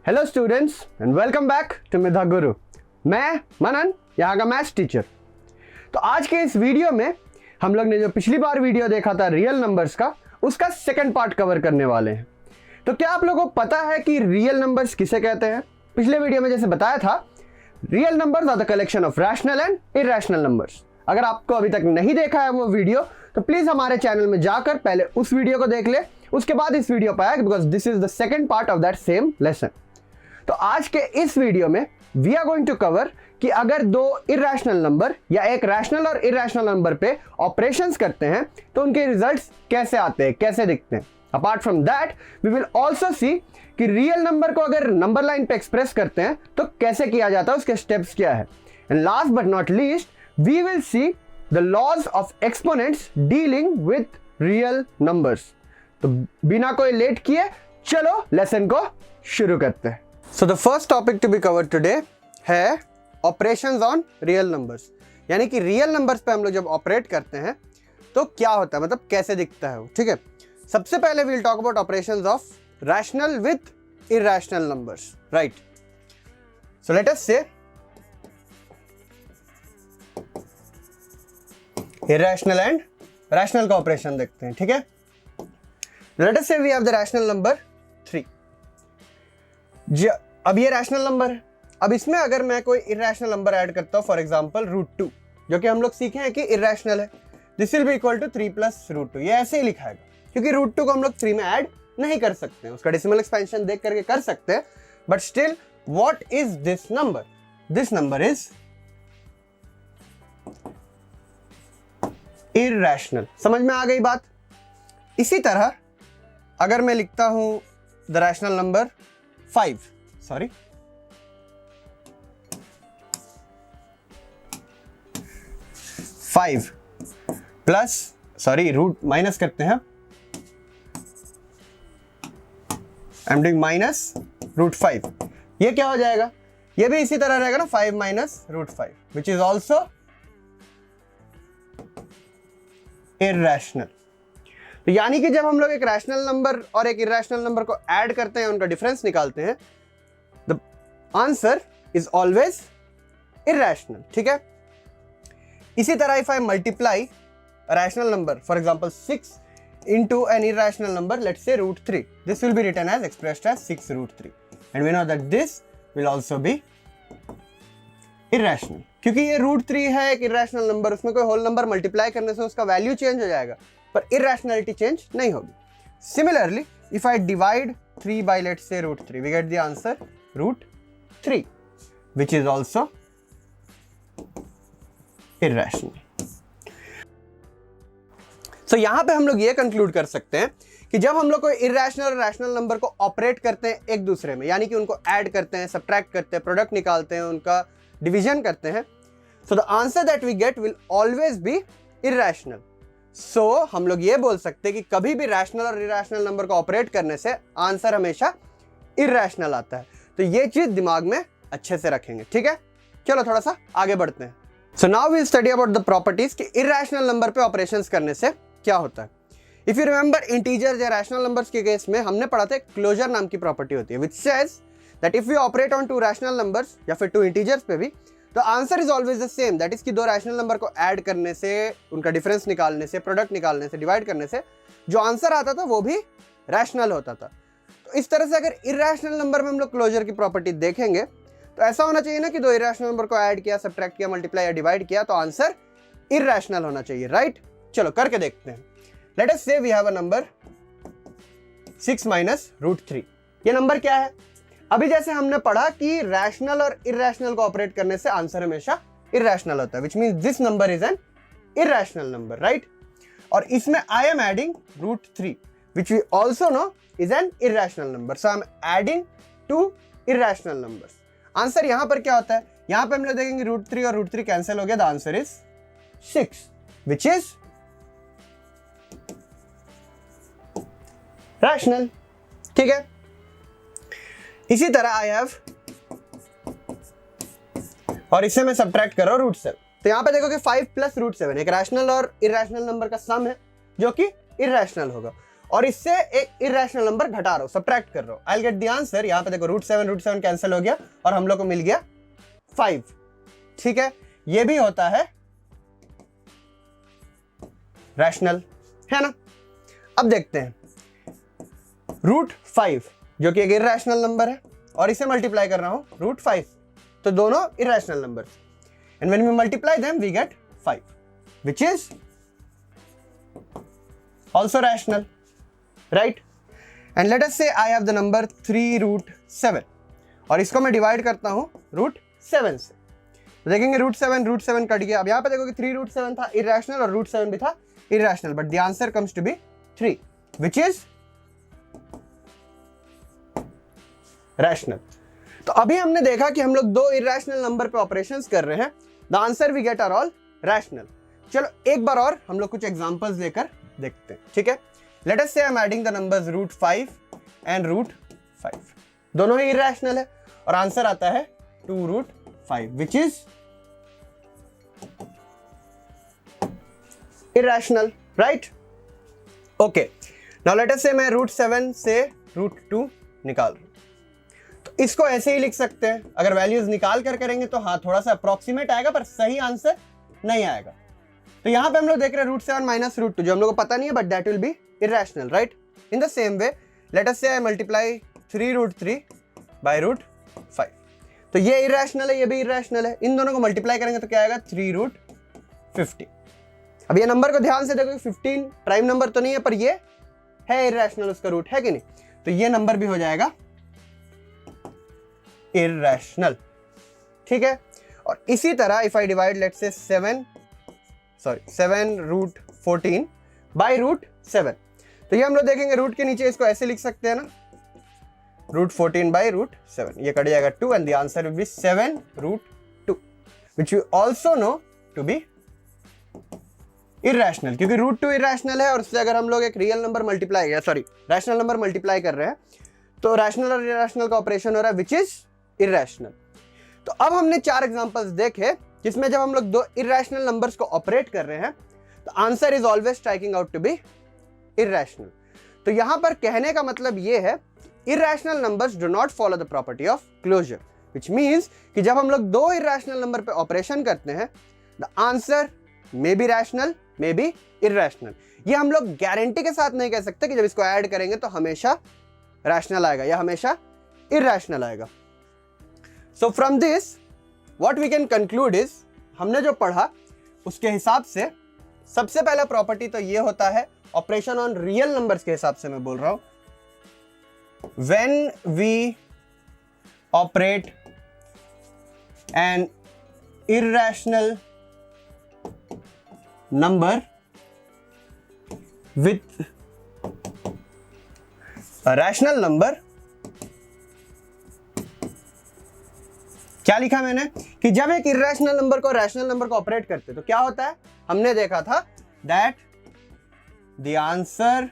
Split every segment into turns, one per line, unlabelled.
Hello students and welcome back to Medha Guru. मैं मनन, यहाँ का मैथ्स टीचर। तो आज के इस वीडियो में हम लोग ने जो पिछली बार वीडियो देखा था रियल नंबर्स का, उसका सेकंड पार्ट कवर करने वाले हैं। तो क्या आप लोगों को पता है कि रियल नंबर्स किसे कहते हैं? पिछले वीडियो में जैसे बताया था, real numbers are the collection of rational and irrational numbers. अगर आपको अभी तक नहीं देखा है वो वीडियो, तो प्लीज हमारे चैनल में जाकर पहले उस वीडियो को देख ले, उसके बाद इस वीडियो पर आए, because this is the second part of that same lesson. तो आज के इस वीडियो में we are going to cover कि अगर दो इरैशनल नंबर या एक रैशनल और इरैशनल नंबर पे ऑपरेशंस करते हैं तो उनके रिजल्ट्स कैसे आते हैं, कैसे दिखते हैं। Apart from that we will also see कि रियल नंबर को अगर नंबर लाइन पे एक्सप्रेस करते हैं तो कैसे किया जाता है, उसके स्टेप्स क्या है। And last but not least we will see the laws of exponents dealing with real numbers. तो बिना कोई लेट किए चलो लेसन को शुरू करते हैं। So the first topic to be covered today है operations on real numbers, यानी कि रियल नंबर्स पे हम लोग जब ऑपरेट करते हैं तो क्या होता है, मतलब कैसे दिखता है वो। ठीक है, सबसे पहले we'll talk about operations of rational with irrational numbers, right? So let us say irrational and rational का ऑपरेशन देखते हैं। ठीक है, let us say we have the rational number 3। अब ये रैशनल नंबर है। अब इसमें अगर मैं कोई इरैशनल नंबर ऐड करता हूं, फॉर एग्जांपल √2, जो कि हम लोग सीखे हैं कि इरैशनल है, this will be equal to 3 + √2। ये ऐसे ही लिखा है क्योंकि √2 को हम लोग 3 में ऐड नहीं कर सकते हैं, उसका डेसिमल एक्सपेंशन देख करके कर सकते हैं, but still what is this number? This number is irrational. समझ में आ गई बात? इसी तरह अगर मैं लिखता हूं the rational number 5 plus root minus करते हैं, आई एम डूइंग माइनस √5। ये क्या हो जाएगा? ये भी इसी तरह रहेगा ना, 5 - √5, विच इज ऑल्सो इरैशनल। तो यानी कि जब हम लोग एक रैशनल नंबर और एक इरैशनल नंबर को ऐड करते हैं, उनका डिफरेंस निकालते हैं, the answer is always irrational. ठीक है, इसी तरह if I multiply rational number, for example 6 into an irrational number, let's say √3, this will be written as expressed as 6√3, and we know that this will also be irrational, क्योंकि ये √3 है एक irrational number, उसमें कोई whole number multiply करने से उसका value change हो जाएगा पर इरैशनैलिटी चेंज नहीं होगी। Similarly if I divide 3 by let's say √3, we get the answer √3, which is also irrational। So यहां पे हम लोग ये कंक्लूड कर सकते हैं कि जब हम लोग कोई इरैशनल और रैशनल नंबर को ऑपरेट करते हैं एक दूसरे में, यानी कि उनको ऐड करते हैं, सब्ट्रैक्ट करते हैं, प्रोडक्ट निकालते हैं, उनका डिवीजन करते हैं, so the answer that we get will always be irrational. So हम लोग ये बोल सकते हैं कि कभी भी रैशनल और इरैशनल नंबर को ऑपरेट करने से आंसर हमेशा इरैशनल आता है। तो ये चीज दिमाग में अच्छे से रखेंगे। ठीक है, चलो थोड़ा सा आगे बढ़ते हैं। So now we study about the properties कि इरैशनल नंबर पे ऑपरेशंस करने से क्या होता है। इफ यू रिमेंबर इंटीजर्स या रैशनल नंबर्स के केस में हमने पढ़ा था क्लोजर नाम की प्रॉपर्टी होती है, which says that if we operate on 2 rational numbers या फिर 2 इंटीजर्स पे भी, तो answer is always the same. That is कि 2 रैशनल नंबर को ऐड करने से, उनका डिफरेंस निकालने से, प्रोडक्ट निकालने से, डिवाइड करने से जो आंसर आता था वो भी रैशनल होता था। तो इस तरह से अगर इरैशनल नंबर में हम लोग क्लोजर की प्रॉपर्टी देखेंगे तो ऐसा होना चाहिए ना कि 2 इरैशनल नंबर को ऐड किया, सब्ट्रैक्ट किया, मल्टीप्लाई या डिवाइड किया तो आंसर इरैशनल होना चाहिए, राइट? चलो करके देखते हैं। लेट अस से वी हैव अ नंबर 6 - √3। ये नंबर क्या है? अभी जैसे हमने पढ़ा कि रैशनल और इरैशनल को ऑपरेट करने से आंसर हमेशा इरैशनल होता है, which means this number is an irrational number, right? और इसमें I am adding √3, which we also know is an irrational number. So I am adding 2 irrational numbers. Answer यहां पर क्या होता है? यहां पे हम लोग देखेंगे √3 और √3 कैंसिल हो गया, the answer is 6, which is rational. ठीक है, इसी तरह आई हैव, और इसे मैं सब्ट्रैक्ट कर रहा हूं √7, तो यहां पे देखो कि 5 + √7 एक रैशनल और इरैशनल नंबर का सम है जो कि इरैशनल होगा, और इससे एक इरेशनल नंबर घटा रहा हूं, सब्ट्रैक्ट कर रहा हूं, I will get the answer. यहां पे देखो रूट सेवन कैंसिल हो गया और हम लोग को मिल गया 5। ठीक है, ये भी होता है रैशनल, है ना। अब देखते हैं रूट 5 जो कि एक इरेशनल नंबर है और इसे मल्टीप्लाई कर रहा हूं रूट 5, तो दोनों irrational number, and when we multiply them we get 5 which is also rational, right. And let us say I have the number 3 root 7 और इसको मैं डिवाइड करता हूं रूट 7 से, तो देखेंगे रूट 7 कट गया। अब यहां पे देखो कि 3 रूट 7 था इरेशनल और रूट 7 भी था irrational, but the answer comes to be 3 which is rational. तो अभी हमने देखा कि हम लोग दो इरेशनल नंबर पे ऑपरेशंस कर रहे हैं, the answer we get are all rational. चलो एक बार और हम लोग कुछ एग्जांपल्स लेकर देखते हैं, ठीक है। Let us say I am adding the numbers root 5 and root 5, दोनों ही इरेशनल है और आंसर आता है 2 root 5 which is irrational, right. Okay, now let us say मैं रूट 7 से रूट 2 निकाल रहा हूं, तो इसको ऐसे ही लिख सकते हैं। अगर वैल्यूज निकाल कर करेंगे तो हाँ थोड़ा सा अप्रोक्सीमेट आएगा पर सही आंसर नहीं आएगा। तो यहां पे हम लोग देख रहे हैं रूट 7 माइनस रूट 2 जो हम लोग को पता नहीं है, but that will B irrational, right. In the same way late us say I multiply 3 root 3 by root 5, तो ये इरेशनल है, ये भी इरेशनल है, इन दोनों को मल्टीप्लाई करेंगे तो क्या आएगा 3 रूट 50। अब ये नंबर को ध्यान से देखो, 15 प्राइम नंबर तो नहीं है पर ये है इरेशनल, उसका रूट है कि नहीं, तो ये नंबर भी हो जाएगा इरेशनल, ठीक है। और इसी तरह if I divide let's say 7 root 14 by root 7, तो ये हम लोग देखेंगे रूट के नीचे इसको ऐसे लिख सकते हैं ना, रूट 14 बाय रूट 7, ये कट जाएगा 2 and the answer will be 7 root 2 which we also know to be irrational, क्योंकि रूट 2 इरेशनल है और उससे अगर हम लोग एक real number multiply rational number multiply कर रहे हैं तो रैशनल और इरेशनल का ऑपरेशन हो रहा है व्हिच इज इरेशनल। तो अब हमने 4 एग्जांपल्स देखे जिसमें जब हम लोग दो इरेशनल नंबर्स को ऑपरेट कर रहे हैं तो answer is always striking out to be irrational. तो यहां पर कहने का मतलब ये है irrational numbers do not follow the property of closure, which means कि जब हम लोग दो इरेशनल नंबर पे ऑपरेशन करते हैं the answer may be rational may be irrational. ये हम लोग गारंटी के साथ नहीं कह सकते कि जब इसको ऐड करेंगे तो हमेशा रैशनल आएगा या हमेशा इरेशनल आएगा। So from this what we can conclude is, हमने जो पढ़ा उसके हिसाब से सबसे पहला प्रॉपर्टी तो ये होता है ऑपरेशन ऑन रियल नंबर्स के हिसाब से मैं बोल रहा हूं, when we operate an irrational number with a rational number, क्या लिखा मैंने कि जब एक इरेशनल नंबर को रैशनल नंबर को ऑपरेट करते तो क्या होता है, हमने देखा था that the answer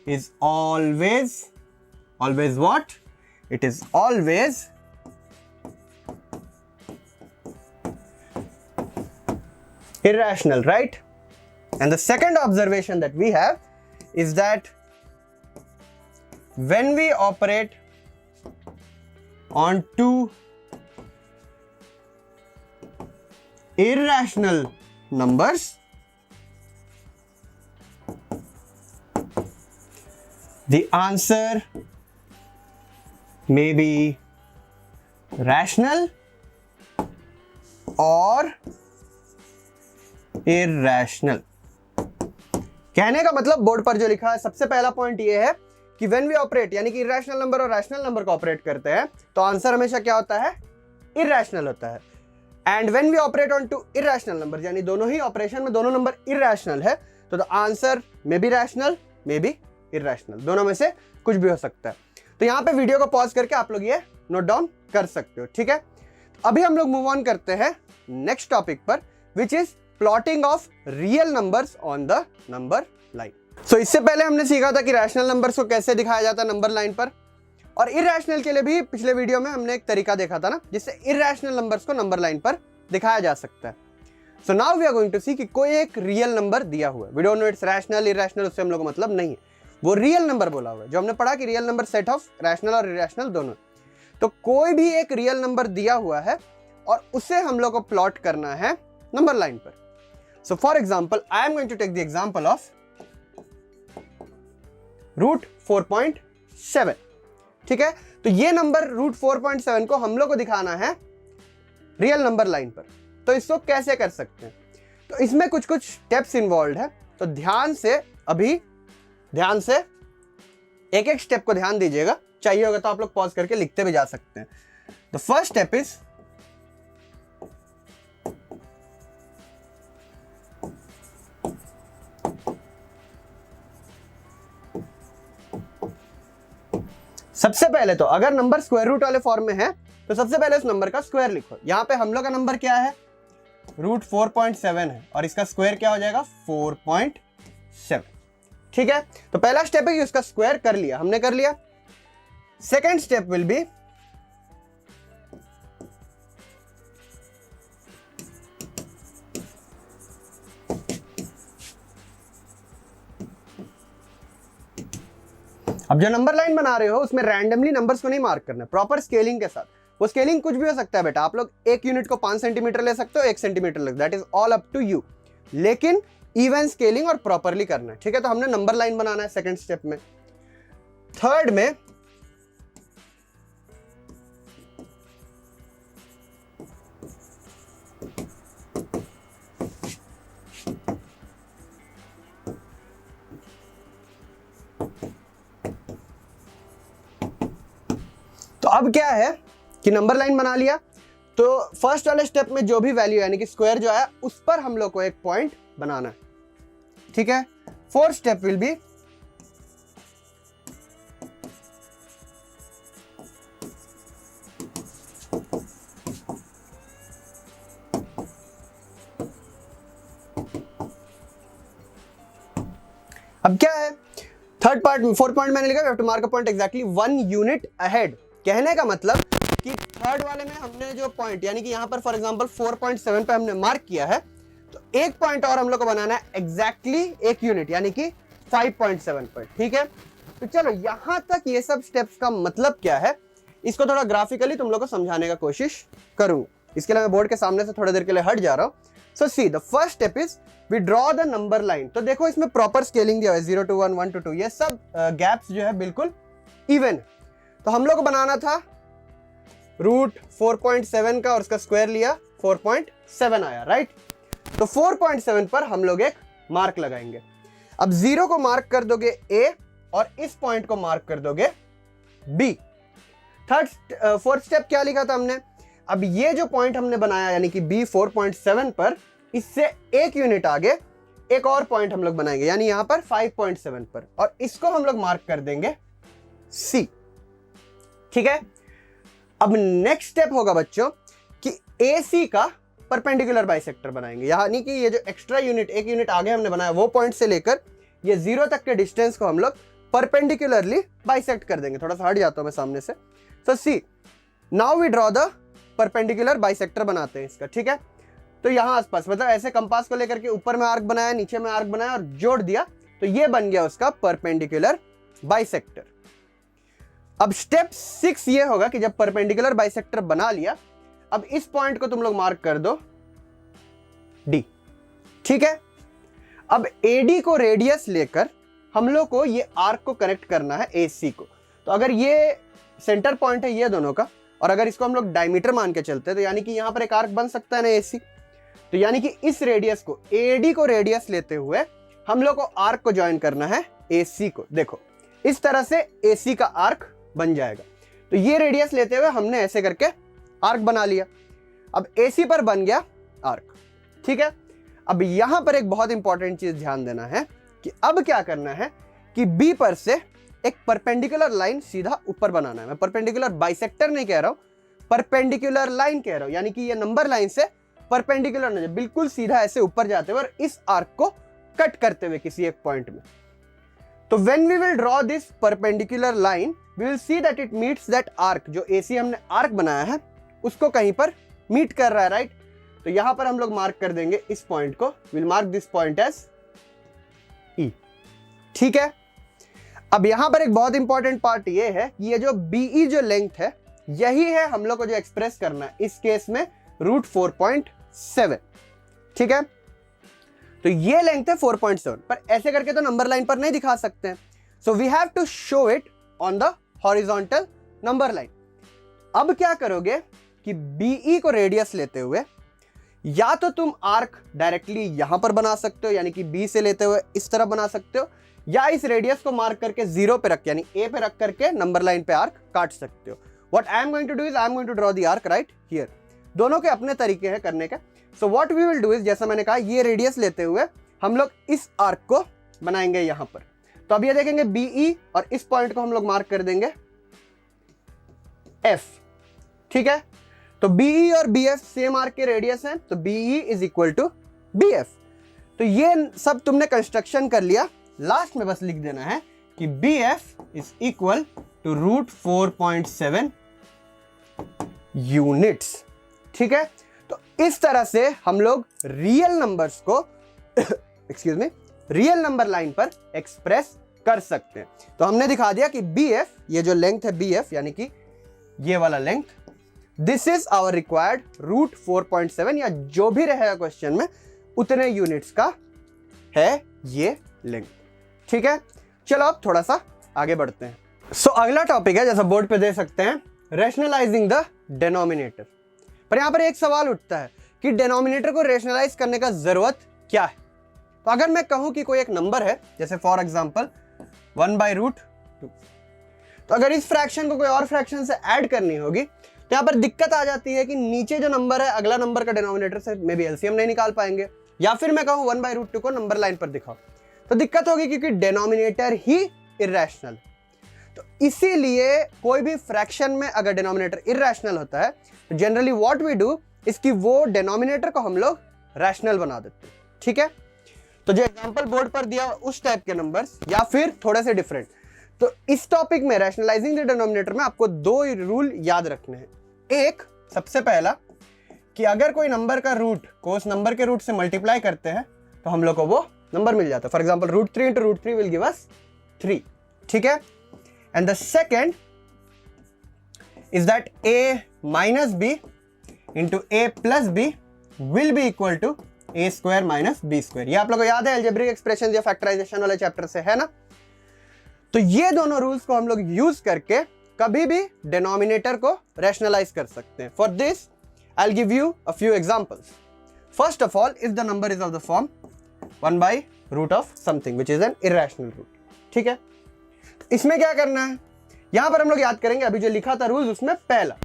is always what, it is always irrational, right? And the second observation that we have is that when we operate on two irrational numbers, the answer may be rational or irrational. कहने का मतलब board पर जो लिखा है सबसे पहला point ये है कि व्हेन वी ऑपरेट यानी कि इरेशनल नंबर और रैशनल नंबर को ऑपरेट करते हैं तो आंसर हमेशा क्या होता है, इरेशनल होता है। And when we operate on two irrational number यानी दोनों ही ऑपरेशन में दोनों नंबर इरेशनल है तो the answer may be rational may be irrational, दोनों में से कुछ भी हो सकता है। तो यहां पे वीडियो को पॉज करके आप लोग ये नोट डाउन कर सकते हो, ठीक है। अभी हम लोग मूव ऑन करते हैं नेक्स्ट टॉपिक पर which is plotting of real numbers on the number line. So इससे पहले हमने सीखा था कि रैशनल नंबर्स को कैसे दिखाया जाता है नंबर लाइन पर, और इरेशनल के लिए भी पिछले वीडियो में हमने एक तरीका देखा था ना जिससे इरेशनल नंबर्स को नंबर लाइन पर दिखाया जा सकता है। So now we are going to see कि कोई एक रियल नंबर दिया हुआ है, we don't know it's rational irrational, उससे हम लोग को मतलब नहीं है, वो रियल नंबर बोला हुआ है। जो हमने पढ़ा कि real number set of rational और इरैशनल दोनों। तो कोई भी एक रियल नंबर दिया हुआ है और उसे हम लोग को प्लॉट करना है नंबर लाइन पर। So for example I am going to take the example of root 4.7। ठीक है, तो ये नंबर रूट 4.7 को हम लोग को दिखाना है रियल नंबर लाइन पर। तो इसको कैसे कर सकते हैं? तो इसमें कुछ कुछ स्टेप्स इन्वॉल्व है, तो ध्यान से एक एक स्टेप को ध्यान दीजिएगा। चाहिए होगा तो आप लोग पॉज करके लिखते भी जा सकते हैं। द फर्स्ट स्टेप इज सबसे पहले तो अगर नंबर स्क्वायर रूट वाले फॉर्म में है तो सबसे पहले उस नंबर का स्क्वायर लिखो। यहां पे हम लोग का नंबर क्या है? रूट 4.7 है और इसका स्क्वायर क्या हो जाएगा? 4.7। ठीक है, तो पहला स्टेप है कि उसका स्क्वायर कर लिया, हमने कर लिया। सेकेंड स्टेप विल बी अब जो नंबर लाइन बना रहे हो उसमें रैंडमली नंबर्स को नहीं मार्क करना है, प्रॉपर स्केलिंग के साथ। वो स्केलिंग कुछ भी हो सकता है बेटा, आप लोग एक यूनिट को 5 सेंटीमीटर ले सकते हो, 1 सेंटीमीटर ले, that is all up to you, लेकिन इवन स्केलिंग और प्रॉपरली करना है। ठीक है, तो हमने नंबर लाइन बनाना है सेकंड स्टेप में। थर्ड में तो अब क्या है कि नंबर लाइन बना लिया, तो फर्स्ट वाले स्टेप में जो भी वैल्यू यानी कि स्क्वायर जो आया उस पर हम लोग को एक पॉइंट बनाना है। ठीक है, फोर्थ स्टेप विल बी अब क्या है थर्ड पार्ट में, फोर्थ पॉइंट मैंने लिखा, we have to mark a point exactly 1 unit ahead. कहने का मतलब कि थर्ड वाले में हमने जो पॉइंट यानी कि यहां पर फॉर एग्जांपल 4.7 पे हमने मार्क किया है, तो एक पॉइंट और हम लोग को बनाना है एग्जैक्टली 1 यूनिट यानी कि 5.7 पर। ठीक है, तो चलो यहां तक ये सब स्टेप्स का मतलब क्या है इसको थोड़ा ग्राफिकली तुम लोग को समझाने का कोशिश करूंगा। इसके लिए मैं बोर्ड के सामने से थोड़ी देर के लिए हट जा रहा हूं। So see the first step is we draw the number line. तो देखो इसमें प्रॉपर स्केलिंग दिया है 0 to 1, 1 to 2, ये सब गैप्स जो है बिल्कुल इवन। तो हम लोग को बनाना था रूट 4.7 का और उसका स्क्वायर लिया 4.7 आया, राइट। तो 4.7 पर हम लोग एक मार्क लगाएंगे। अब 0 को मार्क कर दोगे A और इस पॉइंट को मार्क कर दोगे B। फोर्थ स्टेप क्या लिखा था हमने? अब ये जो पॉइंट हमने बनाया यानी कि B 4.7 पर, इससे 1 यूनिट आगे एक और पॉइंट हम लोग बनाएंगे यानी यहां पर 5.7 पर, और इसको हम लोग मार्क कर देंगे C। ठीक है, अब नेक्स्ट स्टेप होगा बच्चों कि AC का परपेंडिकुलर बाइसेक्टर बनाएंगे, यानी कि ये जो एक्स्ट्रा यूनिट 1 यूनिट आगे हमने बनाया वो पॉइंट से लेकर ये 0 तक के डिस्टेंस को हम लोग परपेंडिकुलरली बाइसेक्ट कर देंगे। थोड़ा सा हट जाता हूं मैं सामने से। So see now we draw the perpendicular bisector बनाते हैं इसका। ठीक है, तो यहां आसपास मतलब ऐसे कंपास को लेकर के ऊपर में आर्क बनाया, नीचे में आर्क बनाया और जोड़ दिया, तो ये बन गया उसका परपेंडिकुलर बाइसेक्टर। अब स्टेप 6 ये होगा कि जब परपेंडिकुलर बाइसेक्टर बना लिया, अब इस पॉइंट को तुम लोग मार्क कर दो D। ठीक है, अब AD को रेडियस लेकर हम लोग को ये आर्क को कनेक्ट करना है AC को। तो अगर ये सेंटर पॉइंट है ये दोनों का, और अगर इसको हम लोग डायमीटर मान के चलते हैं तो यानी कि यहां पर एक आर्क बन सकता है ना AC। तो यानी कि इस रेडियस को AD को रेडियस लेते हुए हम लोग को आर्क को ज्वाइन करना है AC को। देखो इस तरह से AC का आर्क बन जाएगा। तो ये रेडियस लेते हुए हमने ऐसे करके आर्क बना लिया। अब AC पर बन गया आर्क। ठीक है, अब यहां पर एक बहुत इंपॉर्टेंट चीज ध्यान देना है कि अब क्या करना है कि B पर से एक परपेंडिकुलर लाइन सीधा ऊपर बनाना है। मैं परपेंडिकुलर बाइसेक्टर नहीं कह रहा हूं, परपेंडिकुलर लाइन कह रहा हूं, यानी कि ये नंबर लाइन से परपेंडिकुलर नहीं, बिल्कुल सीधा ऐसे ऊपर जाते हुए और इस आर्क को कट करते हुए किसी एक पॉइंट में। तो when we will draw this perpendicular line we will see that it meets that arc. जो AC हमने आर्क बनाया है उसको कहीं पर मीट कर रहा है, राइट। तो यहां पर हम लोग मार्क कर देंगे इस पॉइंट को, will mark this point as E. ठीक है, अब यहां पर एक बहुत इंपॉर्टेंट पार्ट ये है कि ये जो बीई जो लेंथ है यही है हम लोग को जो एक्सप्रेस करना है इस केस में √4.7। ठीक है, तो ये लेंथ है 4.7, पर ऐसे करके तो नंबर लाइन पर नहीं दिखा सकते हैं, so we have to show it on the horizontal number line. अब क्या करोगे कि बीई को रेडियस लेते हुए या तो तुम आर्क डायरेक्टली यहां पर बना सकते हो, यानी कि बी से लेते हुए इस तरफ बना सकते हो, या इस रेडियस को मार्क करके 0 पे रख यानी ए पे रख करके नंबर लाइन पे आर्क काट सकते हो। What I am going to do is I am going to draw the arc right here. दोनों के अपने तरीके हैं करने के। So what we will do is, जैसा मैंने कहा, ये रेडियस लेते हुए हम लोग इस आर्क को बनाएंगे यहां पर। तो अब ये देखेंगे बीई और इस पॉइंट को हम लोग मार्क कर देंगे एफ। ठीक है, तो बीई और बीएफ सेम आर्क के रेडियस हैं, तो BE is equal to BF. तो ये सब तुमने कंस्ट्रक्शन कर लिया, लास्ट में बस लिख देना है कि BF is equal to √4.7 units. ठीक है, तो इस तरह से हम लोग रियल नंबर्स को excuse me real number line पर एक्सप्रेस कर सकते हैं। तो हमने दिखा दिया कि BF, ये जो लेंथ है BF यानी कि ये वाला length, this is our required √4.7 या जो भी रहेगा क्वेश्चन में उतने यूनिट्स का है ये लेंथ। ठीक है, चलो अब थोड़ा सा आगे बढ़ते हैं। सो अगला टॉपिक है, जैसा बोर्ड पे दे सकते हैं, रैशनलाइजिंग द डिनोमिनेटर। पर यहां पर एक सवाल उठता है कि डिनोमिनेटर को रैशनलाइज करने का जरूरत क्या है। तो अगर मैं कहूं कि कोई एक नंबर है, जैसे फॉर एग्जांपल 1/√2, तो अगर इस फ्रैक्शन को कोई और फ्रैक्शन से ऐड करनी होगी तो यहां पर दिक्कत आ जाती है कि नीचे जो नंबर है अगला नंबर का डिनोमिनेटर से मे बी एलसीएम नहीं निकाल पाएंगे, या फिर मैं कहूं 1/√2 को नंबर लाइन पर दिखाओ तो दिक्कत होगी क्योंकि डिनोमिनेटर ही इरैशनल। तो इसीलिए कोई भी फ्रैक्शन में अगर डिनोमिनेटर इरैशनल होता है तो generally what we do is कि वो डिनोमिनेटर को हम लोग रैशनल बना देते हैं। ठीक है, तो जो एग्जांपल बोर्ड पर दिया उस टाइप के नंबर्स या फिर थोड़े से डिफरेंट। तो इस टॉपिक में रैशनलाइजिंग द डिनोमिनेटर में आपको 2 रूल याद रखने हैं। एक, सबसे पहला कि अगर कोई नंबर का रूट को उस नंबर के रूट से मल्टीप्लाई करते हैं तो हम लोग को वो नंबर मिल जाता है। For example √3 into √3 will give us 3। ठीक है, and the second is that a minus b into a plus b will be equal to a² minus b²। ये आप लोगों को याद है अलजेब्रिक एक्सप्रेशन या फैक्टराइजेशन वाले चैप्टर से, है ना। तो ये दोनों रूल्स को हम लोग यूज करके कभी भी डिनोमिनेटर को रैशनलाइज कर सकते हैं। For this I will give you a few examples. First of all, if the number is of the form 1/√ of something which is an irrational root। ठीक है, इसमें क्या करना है, यहां पर हम लोग याद करेंगे अभी जो लिखा था रूल्स उसमें पहला,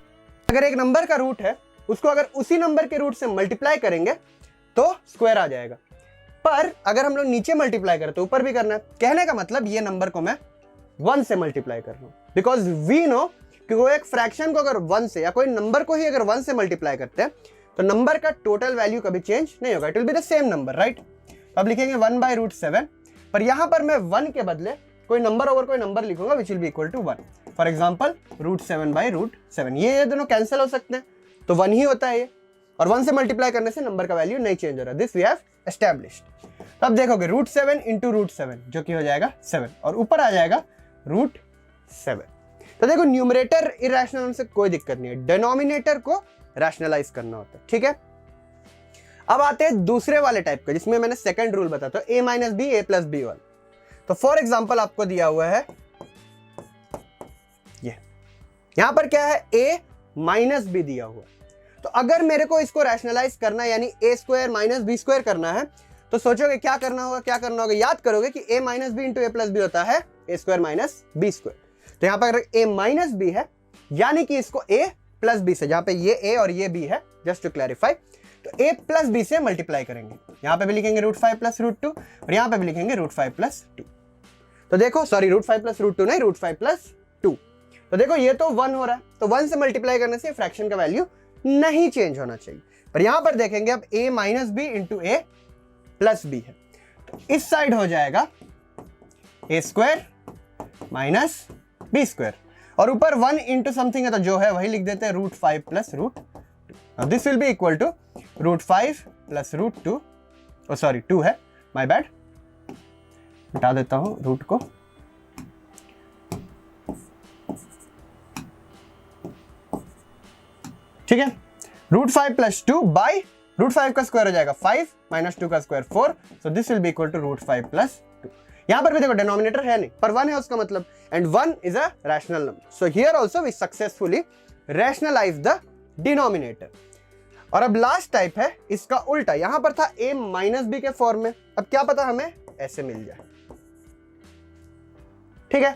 अगर एक नंबर का रूट है उसको अगर उसी नंबर के रूट से मल्टीप्लाई करेंगे तो स्क्वायर आ जाएगा, पर अगर हम लोग नीचे मल्टीप्लाई करें तो ऊपर भी करना है। कहने का मतलब ये नंबर को मैं 1 से मल्टीप्लाई कर रहा हूं, बिकॉज वी नो कि वो एक फ्रैक्शन को अगर 1 से या कोई नंबर को ही अगर 1 से मल्टीप्लाई करते हैं तो नंबर का टोटल वैल्यू कभी चेंज नहीं होगा, it will be the same number, right. अब लिखेंगे 1/√7, पर यहां पर मैं 1 के बदले कोई नंबर ओवर कोई नंबर लिखूंगा which will be equal to 1। For example √7/√7, ये दोनों कैंसिल हो सकते हैं तो 1 ही होता है ये, और 1 से मल्टीप्लाई करने से नंबर का वैल्यू नहीं चेंज हो रहा। This we have established. तो अब देखोगे √7 into √7 जो कि हो जाएगा 7, और ऊपर आ जाएगा √7। तो देखो न्यूमरेटर इरैशनल होने से कोई दिक्कत नहीं है, डिनोमिनेटर को रैशनलाइज करना होता है। ठीक है, अब आते हैं दूसरे वाले टाइप का जिसमें मैंने सेकंड रूल बताया था, a minus b a plus b वाला। तो फॉर एग्जांपल आपको दिया हुआ है ये, यहां पर क्या है, a minus b दिया हुआ है। तो अगर मेरे को इसको रैशनलाइज करना है यानी a² minus b² करना है तो सोचोगे क्या करना होगा, याद करोगे कि a minus b into a plus b होता है a² minus b²। तो यहां पर अगर a minus b है यानी कि इसको a plus b से, जहां पे ये a और ये b है, जस्ट टू क्लैरिफाई, तो a plus b से मल्टीप्लाई करेंगे। यहां पे भी लिखेंगे √5 plus √2 और यहां पे भी लिखेंगे √5 plus 2। तो देखो, सॉरी √5 plus √2 नहीं, √5 plus 2। तो देखो ये तो 1 हो रहा है, तो 1 से मल्टीप्लाई करने से फ्रैक्शन का वैल्यू नहीं चेंज होना चाहिए। पर यहां पर देखेंगे अब a minus b into a plus b है, तो इस साइड हो जाएगा a² minus b², और ऊपर 1 into समथिंग है तो जो है वही लिख देते हैं √5 plus √2। This will be equal to √5 plus √2, oh sorry 2 है, माय बैड, हटा देता हूं रूट को। ठीक है, √5 प्लस 2 बाई √5 का स्क्वायर हो जाएगा 5 माइनस 2 का square 4, so this will be equal to √5 plus 2। यहां पर भी देखो डिनोमिनेटर है नहीं पर 1 है उसका मतलब, and 1 is a rational number, so here also we successfully rationalise the denominator. और अब लास्ट टाइप है इसका उल्टा, यहां पर था a माइनस बी के फॉर्म में, अब क्या पता हमें ऐसे मिल जाए। ठीक है,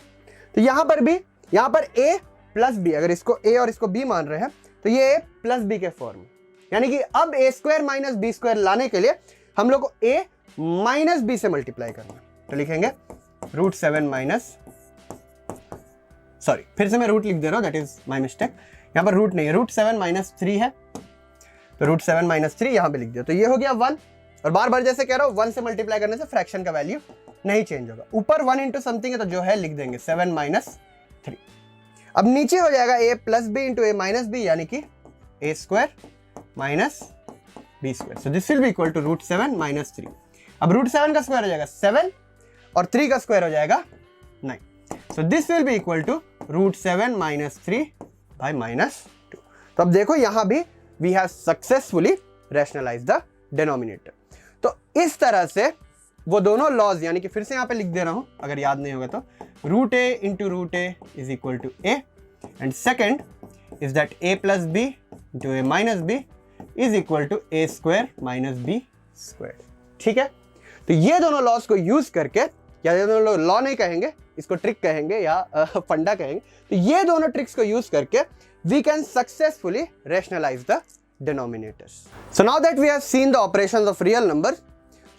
तो यहां पर भी, यहां पर a प्लस बी, अगर इसको a और इसको b मान रहे हैं तो ये a प्लस बी के फॉर्म में, यानी कि अब a square minus b square लाने के लिए हम लोग को a माइनस बी से मल्टीप्लाई करना है, तो लिखेंगे √7 माइनस, सॉरी फिर से मैं रूट लिख दे रहा हूं, दैट इज माय मिस्टेक, यहां पर रूट नहीं है, √7 माइनस 3 है, तो √7 माइनस 3 यहां पे लिख दिया, तो ये हो गया 1, और बार बार जैसे कह रहा हूं 1 से मल्टीप्लाई करने से फ्रैक्शन का वैल्यू नहीं चेंज होगा, ऊपर 1 इंटू समथिंग है तो जो है लिख देंगे 7 माइनस 3। अब नीचे हो जाएगा a plus b into a minus b, यानी कि a square minus b square, so this will be equal to √7 minus 3। अब √7 का स्क्वायर हो जाएगा 7 और 3 का स्क्वायर हो जाएगा 9, so this will be equal to √7 minus 3 by minus 2। तो अब देखो यहां भी we have successfully rationalise the denominator. तो इस तरह से वो दोनों लॉज, यानी कि फिर से यहां पे लिख दे रहा हूं अगर याद नहीं होगा तो, √a into √a is equal to a, and second is that a plus b into a minus b is equal to a square minus b square. ठीक है, तो ये दोनों लॉज को यूज करके, या ये दोनों लॉ नहीं कहेंगे, इसको ट्रिक कहेंगे या फंडा कहेंगे, तो ये दोनों ट्रिक्स को यूज करके we can successfully rationalize the denominators. So now that we have seen the operations of real numbers,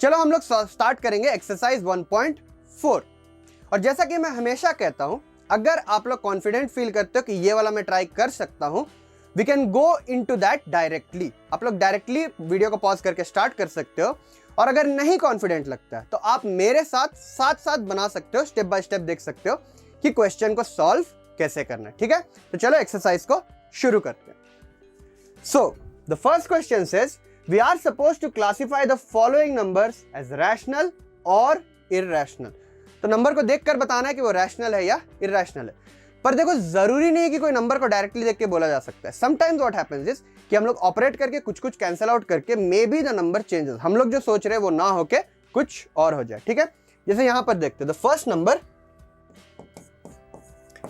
चलो हम लोग स्टार्ट करेंगे एक्सरसाइज 1.4। और जैसा कि मैं हमेशा कहता हूं, अगर आप लोग कॉन्फिडेंट फील करते हो कि ये वाला मैं ट्राई कर सकता हूं, we can go into that directly. आप लोग डायरेक्टली वीडियो को पॉज करके स्टार्ट कर सकते हो, और अगर नहीं कॉन्फिडेंट लगता है तो आप मेरे साथ साथ बना सकते हो, स्टेप बाय स्टेप देख सकते हो कि क्वेश्चन को सॉल्व कैसे करना है। ठीक है, तो चलो एक्सरसाइज को शुरू करते हैं। So the first question says we are supposed to classify the following numbers as rational और इरैशनल। तो नंबर को देखकर बताना है कि वो रैशनल है या इरैशनल है। पर देखो जरूरी नहीं है कि कोई नंबर को डायरेक्टली देख के बोला जा सकता है। समटाइम्स व्हाट हैपेंस इज कि हम लोग ऑपरेट करके कुछ कैंसिल आउट करके may be the number changes, हम लोग जो सोच रहे हैं वो ना होके कुछ और हो जाए। ठीक है, जैसे यहां पर देखते हैं the first number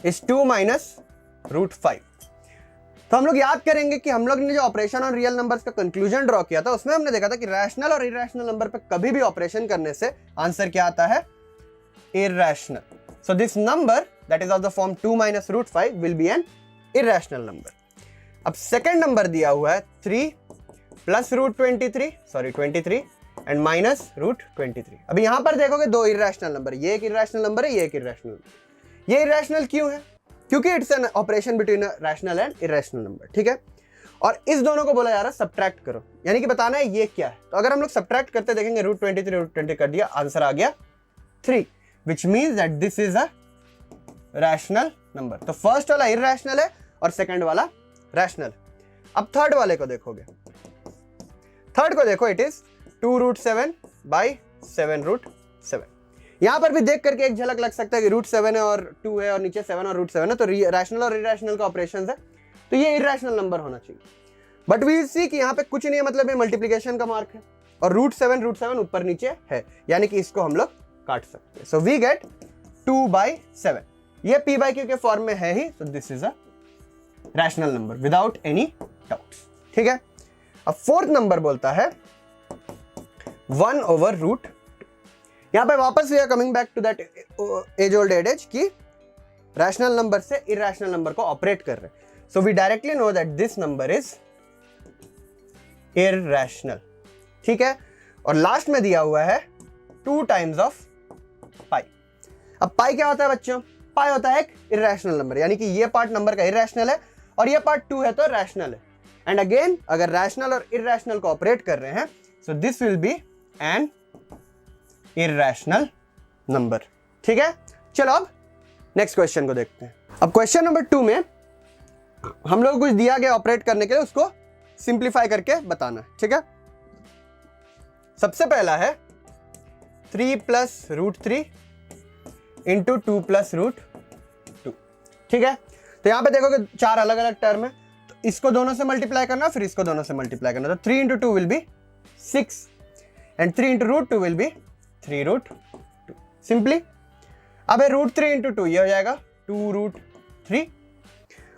is 2 minus √5। तो हम लोग याद करेंगे कि हम लोग ने जो ऑपरेशन और रियल नंबर्स का कंक्लूजन ड्रॉ किया था उसमें हमने देखा था कि रैशनल और इरैशनल नंबर पे कभी भी ऑपरेशन करने से आंसर क्या आता है, irrational. So this number that is of the form 2 minus √5 will be an irrational number. अब सेकंड नंबर दिया हुआ है 3 प्लस √23 एंड माइनस √23। अब यहां पर देखोगे दो इरैशनल नंबर, ये एक इरैशनल नंबर है, ये एक इरैशनल नंबर। ये इरैशनल क्यों है? क्योंकि it's an operation between rational and irrational number. ठीक है, और इस दोनों को बोला जा रहा है सब्ट्रैक्ट करो, यानी कि बताना है ये क्या है। तो अगर हम लोग सब्ट्रैक्ट करते देखेंगे √23 कर दिया, आंसर आ गया 3, which means that this is a rational number. तो फर्स्ट वाला इरैशनल है और सेकंड वाला रैशनल। अब थर्ड वाले को देखोगे, थर्ड को देखो, इट इज 2√7 बाई 7√7। यहां पर भी देख करके एक झलक लग सकता है कि √7 है और 2 है और नीचे 7 और √7 है, तो रैशनल और इरैशनल का ऑपरेशन है, तो ये इरैशनल नंबर होना चाहिए। बट वी सी कि यहाँ पे कुछ नहीं है, मतलब ये मल्टीप्लीकेशन का मार्क है और √7 ऊपर नीचे है, यानी कि इसको हम लोग काट सकते हैं। So we get 2/7। ये p/q के फॉर्म में है ही, तो this is a rational number without any doubts. ठीक है, अब फोर्थ नंबर बोलता है 1/√2। यहां पे वापस we are coming back to that age old adage कि रैशनल नंबर से इरैशनल नंबर को ऑपरेट कर रहे हैं। So we directly know that this number is irrational. ठीक है, और लास्ट में दिया हुआ है 2 टाइम्स ऑफ पाई। अब पाई क्या होता है बच्चों? पाई होता है एक इरैशनल नंबर, यानी कि ये पार्ट नंबर का इरैशनल है और ये पार्ट 2 है तो रैशनल है। एंड अगेन अगर रैशनल और इरैशनल को ऑपरेट कर रहे हैं, so this will be an irrational number. ठीक है, चलो अब नेक्स्ट क्वेश्चन को देखते हैं। अब क्वेश्चन नंबर 2 में हम लोग कुछ दिया गया ऑपरेट करने के लिए, उसको सिंप्लीफाई करके बताना है, ठीक है। सबसे पहला है 3 plus root 3 into 2 plus root 2, ठीक है। तो यहां पे देखोगे 4 अलग अलग टर्म है, तो इसको दोनों से मल्टीप्लाई करना, फिर इसको दोनों से मल्टीप्लाई करना। तो 3 into 2 will be 6 and 3 into root 2 will be 3 root 2 simply. अब रूट 3 इंटू 2 ये हो जाएगा 2 रूट 3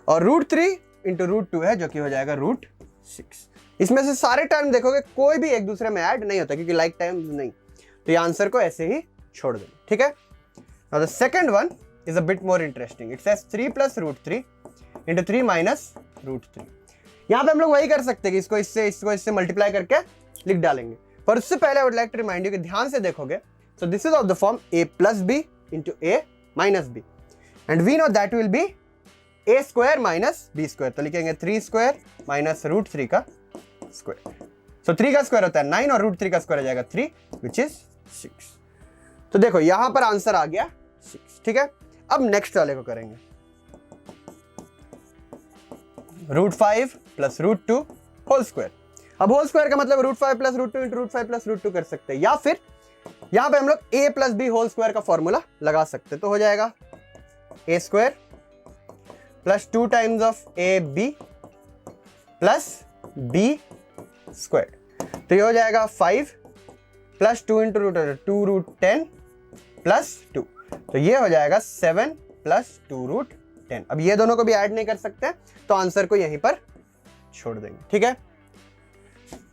और रूट 3 इंटू रूट 2 है जो कि हो जाएगा रूट 6। इसमें से सारे टर्म देखोगे कोई भी एक दूसरे में ऐड नहीं होता क्योंकि लाइक टर्म्स नहीं, तो ये आंसर को ऐसे ही छोड़ देना, ठीक है। Now the second one is a bit more interesting. It says 3 plus root 3 into 3 minus root 3। यहां पे हम लोग वही कर सकते हैं कि इसको इससे मल्टीप्लाई करके लिख डालेंगे, पर उससे पहले I would like to remind you कि ध्यान से देखोगे, so this is of the form a plus b into a minus b and we know that will be a square minus b square. तो लिखेंगे 3 स्क्वायर माइनस रूट 3 का square. सो 3 का square होता है 9 और रूट 3 का स्क्वायर हो जाएगा 3 विच इज 6। तो देखो यहां पर आंसर आ गया 6, ठीक है। अब नेक्स्ट वाले को करेंगे, root 5 plus root 2 whole square. अब होल स्क्वायर का मतलब root 5 plus root 2 into root 5 plus root 2 कर सकते हैं, या फिर यहां पे हम लोग a plus b whole square का फॉर्मूला लगा सकते हैं। तो हो जाएगा a square plus 2 times of a b plus b square. तो ये हो जाएगा 5 plus 2 into root 2 root 10 plus 2, तो ये हो जाएगा 7 प्लस 2 रूट 10। अब ये दोनों को भी ऐड नहीं कर सकते, तो आंसर को यहीं पर छोड़ देंगे, ठीक है।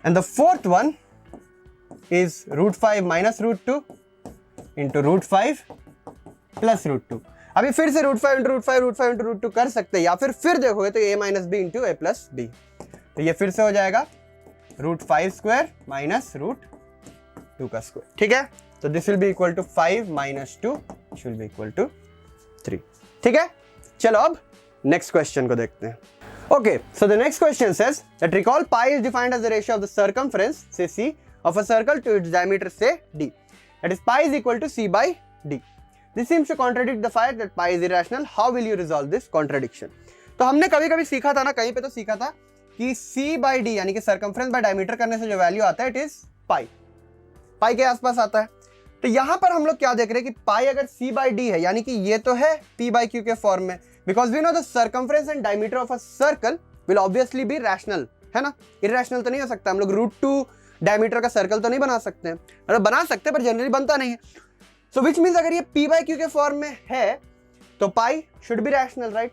And the fourth one is root 5 minus root 2 into root 5 plus root 2। अभी फिर से root 5 into root 5 root 5 into root 2 कर सकते हैं, या फिर देखोगे तो a minus b into a plus b. तो ये फिर से हो जाएगा रूट 5 स्क्वायर माइनस रूट 2 का स्क्वायर, ठीक है। तो this will be equal to 5 minus 2 which will be equal to 3, ठीक है। चलो अब नेक्स्ट क्वेश्चन को देखते हैं। Okay, so the next question says that recall pi is defined as the ratio of the circumference, say c, of a circle to its diameter, say d. That is, pi is equal to c by d. This seems to contradict the fact that pi is irrational. How will you resolve this contradiction? तो हमने कभी-कभी सीखा था ना, कहीं पे तो सीखा था कि c by d यानी कि circumference by diameter करने से जो वैल्यू आता है, it is pi. pi के आसपास आता है। तो यहां पर हम लोग क्या देख रहे हैं कि pi अगर c by d है, यानी कि ये तो है p by q के फॉर्म में, because we know the circumference and diameter of a circle will obviously be rational, है ना। irrational तो नहीं हो सकता। हम लोग रूट 2 डायमीटर का सर्कल तो नहीं बना सकते हैं, मतलब बना सकते हैं पर जनरली बनता नहीं है। सो विच मीन्स अगर ये p by q के फॉर्म में है तो पाई शुड बी रैशनल, राइट।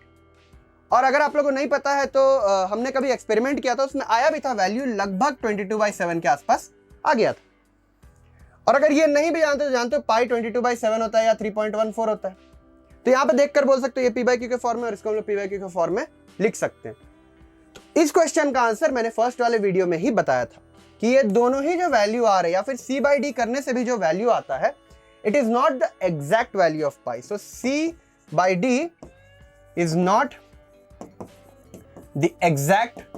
और अगर आप लोगों को नहीं पता है तो हमने कभी एक्सपेरिमेंट किया था, उसमें आया भी था वैल्यू लगभग 22/7 के आसपास आ गया था। और अगर ये नहीं भी जानते तो जानते हो पाई 22/7 होता है या 3.14 होता है। तो यहां पे देखकर बोल सकते हो ये p by q के फॉर्म में, और इसको हम लोग p by q के फॉर्म में लिख सकते हैं। तो इस क्वेश्चन का आंसर मैंने फर्स्ट वाले वीडियो में ही बताया था कि ये दोनों ही जो वैल्यू आ रहे हैं या फिर c by d करने से भी जो वैल्यू आता है, it is not the exact value of pi. So c by d is not the exact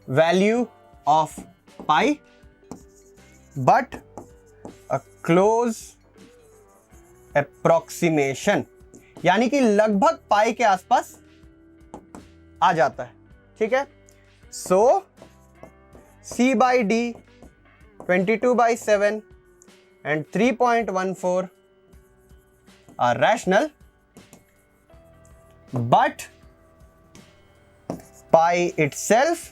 value of pi but a close approximation, यानी कि लगभग पाई के आसपास आ जाता है, ठीक है। सो c by d 22/7 and 3.14 are rational, but pi itself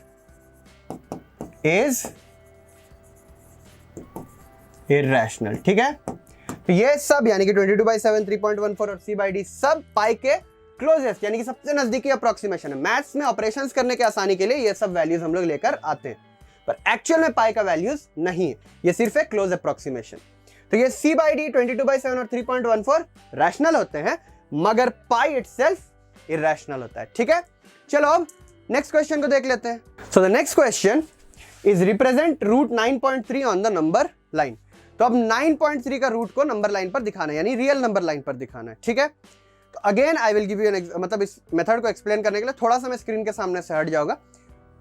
is irrational, ठीक है। तो ये सब यानी कि 22/7, 3.14 और c by d सब पाई के क्लोजेस्ट यानी कि सबसे नजदीकी अप्रोक्सीमेशन है। मैथ्स में ऑपरेशंस करने के आसानी के लिए ये सब वैल्यूज हम लोग लेकर आते हैं, पर एक्चुअल में पाई का वैल्यूज नहीं है, ये सिर्फ एक क्लोज अप्रोक्सीमेशन। तो ये c by d 22/7 और 3.14 रैशनल होते हैं, मगर पाई इटसेल्फ इरैशनल होता है, ठीक है। चलो अब नेक्स्ट क्वेश्चन को देख लेते हैं। So the next question is represent root 9.3 on the number line. तो अब 9.3 का रूट को नंबर लाइन पर दिखाना है, यानी रियल नंबर लाइन पर दिखाना है, ठीक है। तो again I will give you मतलब इस मेथड को एक्सप्लेन करने के लिए थोड़ा सा मैं स्क्रीन के सामने से हट जाऊंगा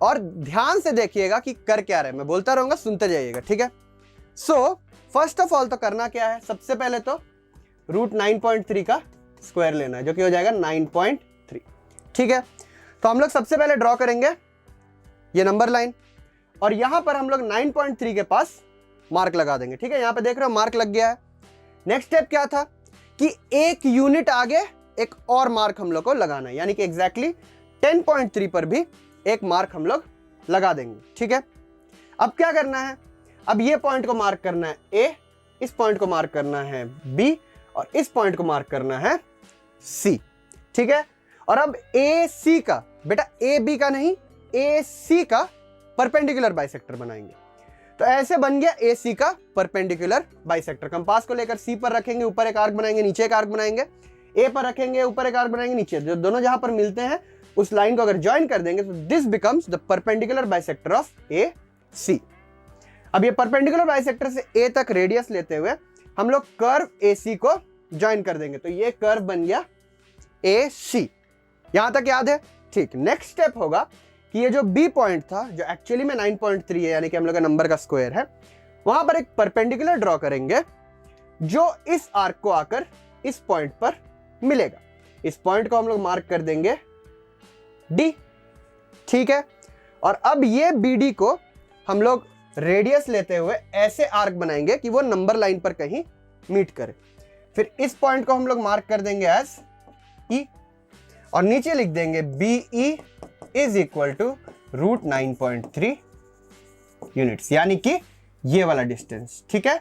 और ध्यान से देखिएगा कि कर क्या रहे, मैं बोलता रहूंगा, सुनते जाइएगा, ठीक है। सो फर्स्ट ऑफ ऑल तो करना क्या है, सबसे पहले तो रूट 9.3 का स्क्वायर लेना है, जो कि हो जाएगा 9.3, ठीक है। तो हम लोग सबसे पहले ड्रॉ करेंगे ये नंबर लाइन, और यहां पर हम लोग 9.3 के पास मार्क लगा देंगे। ठीक है, यहां पे देख रहे हो मार्क लग गया है। नेक्स्ट स्टेप क्या था कि एक यूनिट आगे एक और मार्क हम लोग को लगाना है, यानी कि एग्जैक्टली 10.3 पर भी एक मार्क हम लोग लगा देंगे। ठीक है, अब क्या करना है, अब ये पॉइंट को मार्क करना है ए, इस पॉइंट को मार्क करना है बी, और इस पॉइंट को मार्क करना है सी। ठीक है, और अब ए सी का, बेटा ए बी का नहीं, ए सी का परपेंडिकुलर बाइसेक्टर बनाएंगे। तो ऐसे बन गया ए सी का परपेंडिकुलर बाइसेक्टर। कंपास को लेकर सी पर रखेंगे, ऊपर एक आर्क बनाएंगे, नीचे एक आर्क बनाएंगे, ए पर रखेंगे, ऊपर एक आर्क बनाएंगे, नीचे, जो दोनों जहां पर मिलते हैं उस लाइन को अगर ज्वाइन कर देंगे तो this becomes the perpendicular bisector of A C. अब ये परपेंडिकुलर बाइसेक्टर से ए तक रेडियस लेते हुए हम लोग कर्व ए सी को ज्वाइन कर देंगे, तो ये कर्व बन गया ए सी। यहां तक याद है? ठीक। नेक्स्ट स्टेप होगा कि ये जो बी पॉइंट था, जो एक्चुअली में 9.3 है, यानी कि हम लोग का नंबर का स्क्वायर है, वहां पर एक परपेंडिकुलर ड्रॉ करेंगे जो इस आर्क को आकर इस पॉइंट पर मिलेगा। इस पॉइंट को हम लोग मार्क कर देंगे डी। ठीक है, और अब ये बी डी को हम लोग रेडियस लेते हुए ऐसे आर्क बनाएंगे कि वो नंबर लाइन पर कहीं मीट करे। फिर इस पॉइंट को हम लोग मार्क कर देंगे एज ई, और नीचे लिख देंगे B E is equal to √9.3 units, यानी कि ये वाला डिस्टेंस। ठीक है,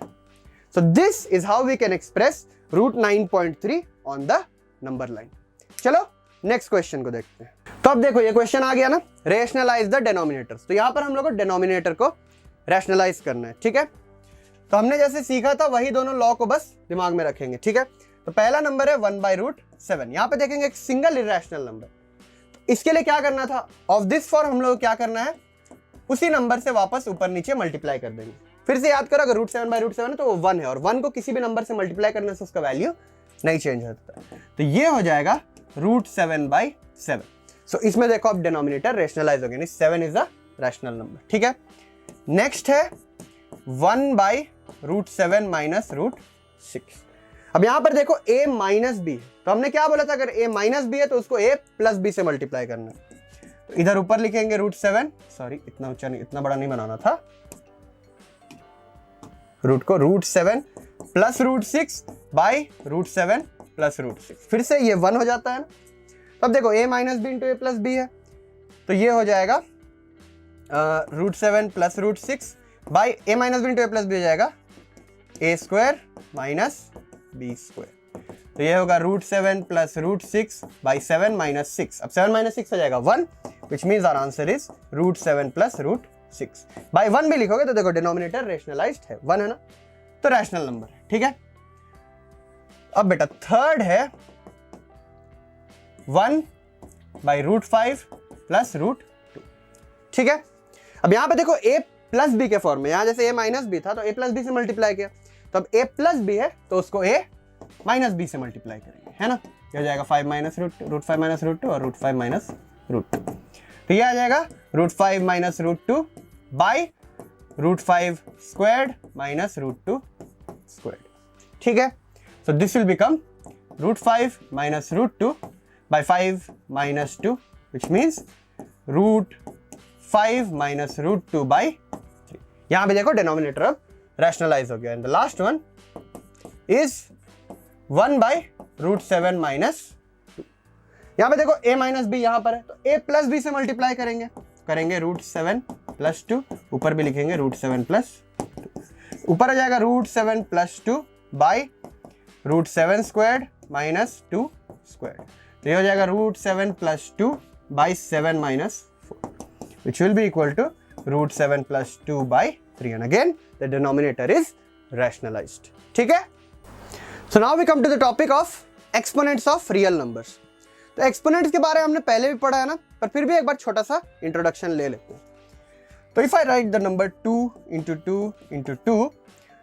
so this is how we can express √9.3 on the number line. चलो नेक्स्ट क्वेश्चन को देखते हैं। तो अब देखो ये क्वेश्चन आ गया ना, रेशनलाइज द डिनोमिनेटर्स। तो यहां पर हम लोग को डिनोमिनेटर को रैशनलाइज करना है। ठीक है, तो हमने जैसे सीखा था वही दोनों लॉ को बस दिमाग में रखेंगे। ठीक है, तो पहला नंबर है 1/√7। यहां पे देखेंगे एक सिंगल इरेशनल नंबर, तो इसके लिए क्या करना था, ऑफ दिस फॉर्म हम लोग क्या करना है, उसी नंबर से वापस ऊपर नीचे मल्टीप्लाई कर देंगे। फिर से याद करो, अगर √7/√7 है तो वो 1 है, और 1 को किसी भी नंबर से मल्टीप्लाई करने से उसका वैल्यू नहीं चेंज होता है। तो ये हो जाएगा √7/7। सो इसमें देखो अब डिनोमिनेटर रेशनलाइज हो गया, 7 इज अ रैशनल नंबर। ठीक है, नेक्स्ट है 1/√7 माइनस √6। अब यहां पर देखो a माइनस बी, तो हमने क्या बोला था, अगर a माइनस बी है तो उसको a प्लस बी से मल्टीप्लाई करना है। तो इधर ऊपर लिखेंगे √7, सॉरी इतना ऊंचा नहीं, इतना बड़ा नहीं बनाना था, रूट को √7 प्लस √6 बाई √7 प्लस √6। फिर से ये 1 हो जाता है ना। तब देखो a minus b into a plus b है, तो ये हो जाएगा √7 plus √6 by a minus b into a plus b हो जाएगा a² माइनस b²। तो ये होगा √7 प्लस √6 बाई 7 माइनस 6। अब 7 माइनस 6 हो जाएगा 1, which means our answer is √7 plus √6 by 1 भी लिखोगे तो देखो डिनोमिनेटर रेशनलाइज्ड है, 1 है ना, तो रैशनल नंबर है। ठीक है, अब बेटा थर्ड है 1/√5 प्लस √2। ठीक है, अब यहां पे देखो a प्लस बी के फॉर्म में, यहां जैसे a माइनस बी था तो a प्लस बी से मल्टीप्लाई किया, तो अब a प्लस बी है तो उसको a माइनस बी से मल्टीप्लाई करेंगे, है ना। ये हो जाएगा 5 माइनस √5 माइनस √2 और √5 माइनस √2। तो ये आ जाएगा √5 माइनस √2 बाई √5² माइनस √2²। ठीक है, so this will become √5 minus √2 by 5 minus 2, which means √5 minus √2 by 3। यहां पे देखो डिनोमिनेटर अब रैशनलाइज हो गया। And the last one is 1/√7 minus 2। यहां पे देखो a माइनस बी यहां पर है, तो a प्लस बी से मल्टीप्लाई करेंगे √7 प्लस 2, ऊपर भी लिखेंगे √7 प्लस 2, ऊपर आ जाएगा √7 प्लस 2 बाई √7² माइनस 2²। तो ये हो जाएगा √7 plus 2 by 7 minus 4, which will be equal to √7 plus 2 by 3। And again the denominator is rationalised. ठीक है, so now we come to the topic of exponents of real numbers. तो exponents के बारे में हमने पहले भी पढ़ा है ना, पर फिर भी एक बार छोटा सा इंट्रोडक्शन ले लेते हैं। तो if I write the number 2 into 2 into 2,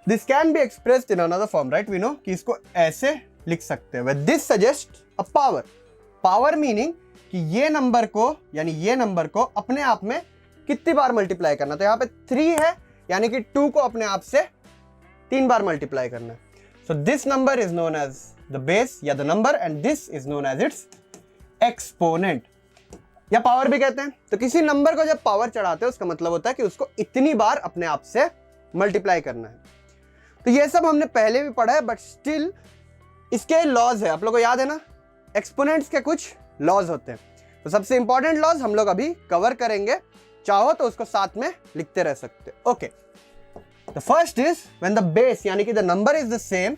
this can be expressed in another form, right. We know कि इसको ऐसे लिख सकते हैं, this suggest a power. Power meaning कि ये नंबर को, यानी ये नंबर को अपने आप में कितनी बार मल्टीप्लाई करना। तो यहाँ पे 3 है, यानी कि 2 को अपने आप से 3 बार मल्टीप्लाई करना है। So this number is known as the base या the number, and this is known as its exponent. या पावर भी कहते हैं। तो किसी नंबर को जब पावर चढ़ाते हैं उसका मतलब होता है कि उसको इतनी बार अपने आप से मल्टीप्लाई करना है। तो ये सब हमने पहले भी पढ़ा है, बट स्टिल इसके लॉज है, आप लोगों को याद है ना, एक्सपोनेंट्स के कुछ लॉज होते हैं। तो सबसे इंपॉर्टेंट लॉज हम लोग अभी कवर करेंगे, चाहो तो उसको साथ में लिखते रह सकते। Okay, the first is when the base यानी कि the number is the same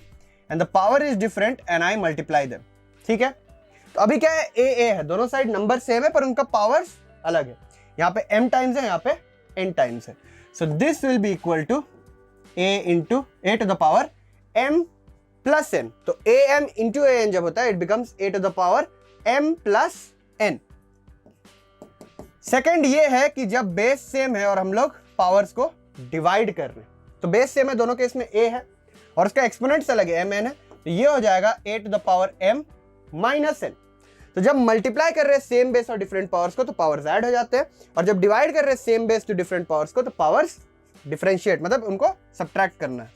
and the power is different and I multiply them. ठीक है, तो अभी क्या है, ए है, दोनों साइड नंबर सेम है पर उनका पावर्स अलग है। यहाँ पे m टाइम्स है, यहाँ पे n टाइम्स है। So this will be equal to a to the power m plus n। तो am इंटू an जब होता है it becomes a to the power m plus n। Second ये है कि जब बेस सेम है और हम लोग पावर्स को डिवाइड कर रहे हैं, तो बेस सेम है दोनों केस में a है और उसका एक्सपोनेंट्स अलग है m n है, तो ये हो जाएगा a to the power m minus n। तो जब मल्टीप्लाई कर रहे हैं सेम बेस और डिफरेंट पावर्स को तो पावर्स ऐड हो जाते हैं, और जब डिवाइड कर रहे हैं same base to different powers को तो पावर्स डिफरेंशिएट, मतलब उनको सब्ट्रैक्ट करना है।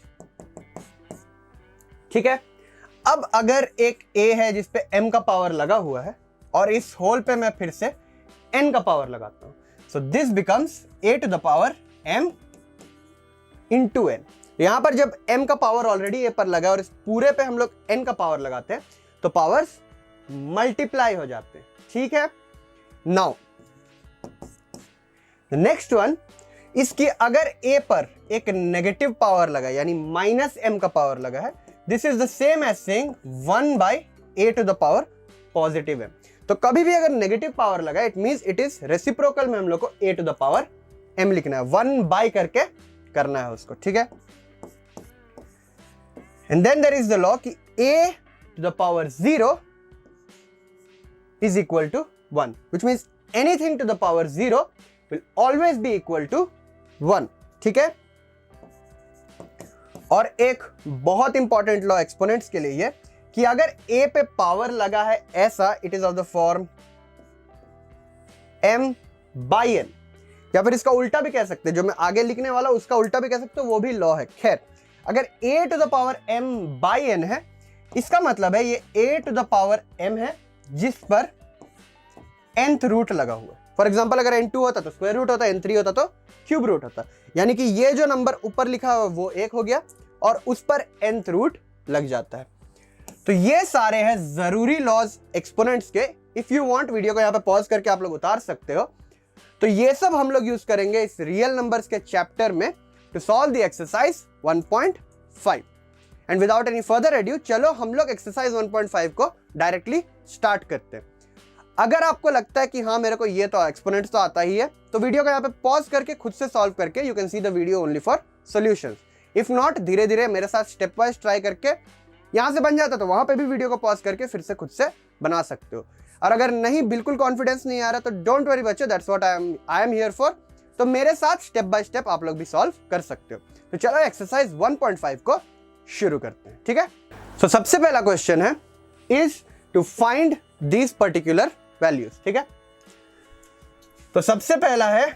ठीक है, अब अगर एक a है जिसपे m का पावर लगा हुआ है और इस होल पे मैं फिर से n का पावर लगाता हूं, so this becomes a to the power m into n। यहां पर जब m का पावर ऑलरेडी a पर लगा और इस पूरे पे हम लोग n का पावर लगाते हैं तो पावर्स मल्टीप्लाई हो जाते हैं। ठीक है, नाउ नेक्स्ट वन, इसकी अगर a पर एक नेगेटिव पावर लगा यानी माइनस m का पावर लगा है, this is the same as saying 1 by a to the power positive m। तो कभी भी अगर नेगेटिव पावर लगा it means it is reciprocal में हम लोग को a to the power m लिखना है, 1 बाय करके करना है उसको। ठीक है, and then there is the law कि a to the power 0 is equal to 1, which means anything to the power 0 will always be equal to 1। ठीक है, और एक बहुत इंपॉर्टेंट लॉ एक्सपोनेंट्स के लिए ये कि अगर a पे पावर लगा है ऐसा, it is of the form m by n, या फिर इसका उल्टा भी कह सकते हैं, जो मैं आगे लिखने वाला उसका उल्टा भी कह सकते हो, वो भी लॉ है। खैर, अगर a to the power m by n है, इसका मतलब है ये a to the power m है जिस पर nth रूट लगा हुआ है। फॉर एग्जाम्पल अगर n2 होता तो स्क्वायर रूट होता, n3 होता तो क्यूब रूट होता, यानी कि ये जो नंबर ऊपर लिखा हुआ वो 1 हो गया और उस पर nth रूट लग जाता है। तो ये सारे हैं जरूरी लॉज एक्सपोनेंट्स के। इफ यू वांट वीडियो को यहाँ पे पॉज करके आप लोग उतार सकते हो। तो ये सब हम लोग यूज करेंगे इस रियल नंबर्स के चैप्टर में to solve the exercise 1.5। And without any further adieu चलो हम लोग एक्सरसाइज 1.5 को डायरेक्टली स्टार्ट करते हैं। अगर आपको लगता है कि हाँ मेरे को ये तो एक्सपोनेंट्स तो आता ही है, तो वीडियो को यहाँ पे पॉज करके खुद से सॉल्व करके you can see the video only for solutions. If not, धीरे धीरे मेरे साथ स्टेप वाइज ट्राई करके यहाँ से बन जाता तो वहां पे भी वीडियो को पॉज करके फिर से खुद से बना सकते हो। और अगर नहीं, बिल्कुल कॉन्फिडेंस नहीं आ रहा तो डोंट वरी बच्चों, that's what I am here for. तो मेरे साथ स्टेप बाय स्टेप आप लोग भी सॉल्व कर सकते हो। तो चलो एक्सरसाइज 1.5 को शुरू करते हैं। ठीक है, तो सबसे पहला क्वेश्चन है is to find these particular values. ठीक है, तो सबसे पहला है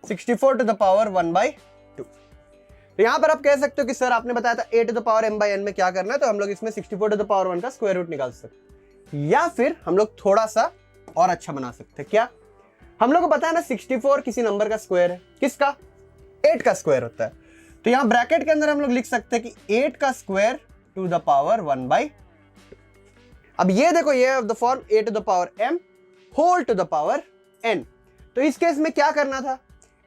64 टू द पावर 1/2। तो यहां पर आप कह सकते हो कि सर आपने बताया था a to the power m/n में क्या करना है, तो हम लोग इसमें 64 टू द पावर 1 का स्क्वायर रूट निकाल सकते हैं, या फिर हम लोग थोड़ा सा और अच्छा बना सकते हैं। क्या हम लोग को पता है ना 64 किसी नंबर का स्क्वायर है, किसका, 8 का स्क्वायर होता है। तो यहां ब्रैकेट के अंदर हम लोग लिख सकते हैं कि 8 का स्क्वायर टू द पावर 1/2। अब ये देखो, ये of the form a to the power m whole to the power n। तो इस केस में क्या करना था,